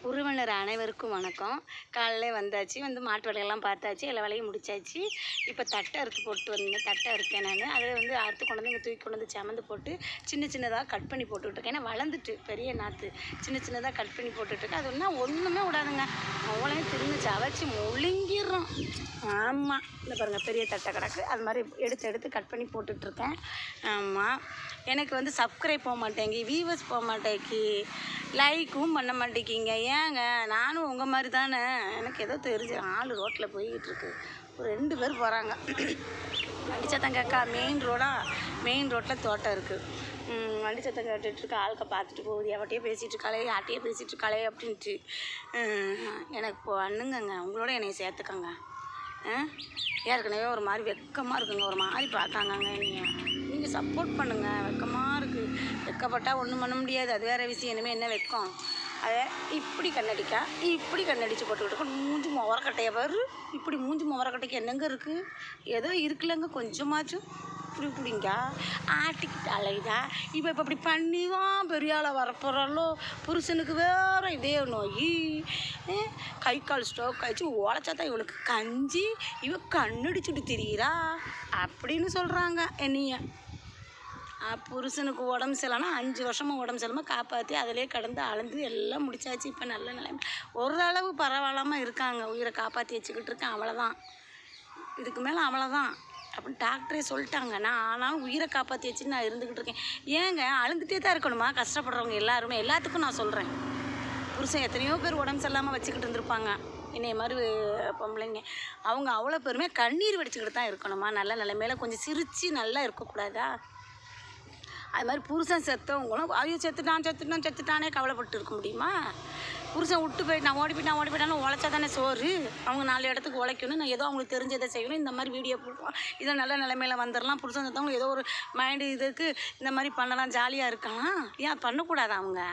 உறவினர் அனைவருக்கும் வணக்கம். காலையிலே வந்தாச்சு, வந்து மாட்டு வேலையெல்லாம் பார்த்தாச்சு, எல்லா வேலையும் முடிச்சாச்சு. இப்போ தட்டை அறுத்து போட்டு வந்தேன். தட்டை அறுத்தேன் நான். அதில் வந்து அறுத்து கொண்டு வந்து இங்கே தூக்கி கொண்டு வந்து சமந்து போட்டு சின்ன சின்னதாக கட் பண்ணி போட்டுட்ருக்கேன். ஏன்னா வளர்ந்துட்டு பெரிய நாற்று சின்ன சின்னதாக கட் பண்ணி போட்டுட்ருக்கேன். அது ஒன்றா ஒன்றுமே விடாதுங்க, அவ்வளோ தின்னு சவச்சி முழுங்கிடுறோம். ஆமாம், இந்த பாருங்கள் பெரிய தட்டை கிடக்கு. அது மாதிரி எடுத்து எடுத்து கட் பண்ணி போட்டுட்ருக்கேன். ஆமாம், எனக்கு வந்து சப்ஸ்கிரைப் போக மாட்டேங்கி, வியூவர்ஸ் போக மாட்டேங்கி, லைக்கும் பண்ண மாட்டேங்கிங்க. ஏங்க, நானும் உங்கள் மாதிரி தானே. எனக்கு ஏதோ தெரிஞ்ச ஆள் ரோட்டில் போய்கிட்டு இருக்கு. ஒரு 2 பேர் போகிறாங்க. வண்டி சத்தம் கேட்கா. மெயின் ரோட்டில் தோட்டம் இருக்குது. வண்டி சத்தம் கேட்டுட்ருக்க ஆளுக்க பார்த்துட்டு போகுது. எவட்டையே பேசிகிட்டு இருக்காளே, யார்ட்டையே பேசிகிட்டு இருக்காளே அப்படின்ட்டு. எனக்கு இப்போ அண்ணுங்கங்க, உங்களோட என்னை சேர்த்துக்கங்க. ஏற்கனவே ஒரு மாதிரி வெக்கமாக இருக்குங்க, ஒரு மாதிரி பார்த்தாங்கங்க. நீங்கள் சப்போர்ட் பண்ணுங்கள். வெக்கமாக இருக்குது. வெக்கப்பட்டால் ஒன்றும் பண்ண முடியாது, அது வேறு விஷயம். இனிமேல் என்ன வெக்கம். அதை இப்படி கண்ணடிச்சு போட்டுக்கிட்டு மூஞ்சி முவரக்கட்டையை பாரு. இப்படி மூஞ்சி முவரக்கட்டைக்கு என்னங்க இருக்குது? ஏதோ இருக்குல்லங்க கொஞ்சமாச்சும். இப்படிங்க ஆட்டிக்கிட்டு அலைதா. இப்போ இப்படி பண்ணி தான் பெரிய ஆளை வரப்போகிறாலோ. புருஷனுக்கு வேறு இதே நோய், கை கால் ஸ்ட்ரோக் ஆகிடுச்சு, உழைச்சாதான் இவளுக்கு கஞ்சி, இவ கண்ணடிச்சுட்டு திரியிறா அப்படின்னு சொல்கிறாங்க என்னைய. புருஷனுக்கு உடம்பு சரியில்லைன்னா 5 வருஷமாக உடம்பு சரியில்லாமல் காப்பாற்றி அதிலே கடந்து அழுந்து எல்லாம் முடிச்சாச்சு. இப்போ நல்ல நிலைமை, ஓரளவு பரவாயில்லாமல் இருக்காங்க. உயிரை காப்பாற்றி வச்சுக்கிட்டு இருக்கேன். அவ்வளோதான், இதுக்கு மேலே அவ்வளோதான் அப்படின்னு டாக்டரே சொல்லிட்டாங்க. நான் ஆனாலும் உயிரை காப்பாற்றி வச்சுன்னு நான் இருந்துக்கிட்டு இருக்கேன். ஏங்க, அழுந்துகிட்டே தான் இருக்கணுமா? கஷ்டப்படுறவங்க எல்லாருமே, எல்லாத்துக்கும் நான் சொல்கிறேன். புருஷன் எத்தனையோ பேர் உடம்பு சரியில்லாமல் வச்சுக்கிட்டு இருந்திருப்பாங்க. என்னைய மாதிரி பொம்பளைங்க, அவங்க அவ்வளோ பேருமே கண்ணீர் வடிச்சுக்கிட்டு தான் இருக்கணுமா? நல்ல நிலைமையில கொஞ்சம் சிரித்து நல்லா இருக்கக்கூடாதா? அது மாதிரி புருஷன் செத்தவங்களும் ஐயோ செத்துட்டானே கவலைப்பட்டு இருக்க முடியுமா? புருஷன் விட்டு போயிட்டு நான் ஓடி போயிட்டாலும் உழைச்சா தானே சோறு. அவங்க 4 இடத்துக்கு உழைக்கணும். நான் ஏதோ அவங்களுக்கு தெரிஞ்சதை செய்யணும். இந்த மாதிரி வீடியோ போடுவோம், இதை நல்ல நிலைமையில் வந்துடலாம். புருஷன் செத்தவங்க ஏதோ ஒரு மைண்டு இதுக்கு இந்த மாதிரி பண்ணலாம், ஜாலியாக இருக்கலாம். ஏன் பண்ணக்கூடாது? அவங்க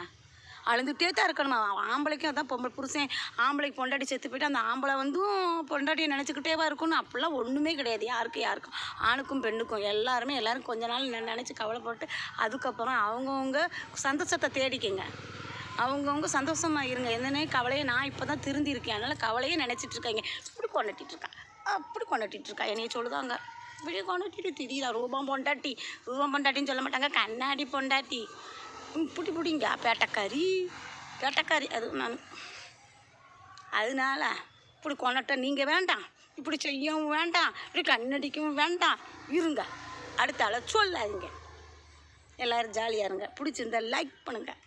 அழுந்துகிட்டே தான் இருக்கணுமா? ஆம்பளைக்கும் அதான் புருஷன் ஆம்பளைக்கு பொண்டாட்டி செத்து போய்ட்டு அந்த ஆம்பளை பொண்டாட்டியை நினச்சிக்கிட்டேவா இருக்கணும்? அப்படிலாம் ஒன்றுமே கிடையாது. யாருக்கும் ஆணுக்கும் பெண்ணுக்கும் எல்லாரும் கொஞ்ச நாள் நினச்சி கவலைப்பட்டு அதுக்கப்புறம் அவங்கவுங்க சந்தோஷத்தை தேடிக்கங்க. அவங்கவுங்க சந்தோஷமாக இருங்க. என்னென்ன கவலையை நான் இப்போ தான் திருந்திருக்கேன். அதனால் கவலையே நினச்சிட்ருக்காங்க. இப்படி கொண்டாட்டிகிட்ருக்கா என்னைய சொல்லுதாங்க. இப்படி கொண்டாட்டிட்டு திடீரா ரூபம் பொண்டாட்டின்னு சொல்ல மாட்டாங்க, கண்ணாடி பொண்டாட்டி. புடிங்க பேட்டக்காரி அது நான். அதனால இப்படி கொண்டாட்ட நீங்கள் வேண்டாம், இப்படி செய்யவும் வேண்டாம், இப்படி கண்ணடிக்கவும் வேண்டாம். இருங்க, அடுத்த ஆளை சொல்லாதீங்க. எல்லோரும் ஜாலியாக இருங்க. பிடிச்சிருந்தா லைக் பண்ணுங்கள்.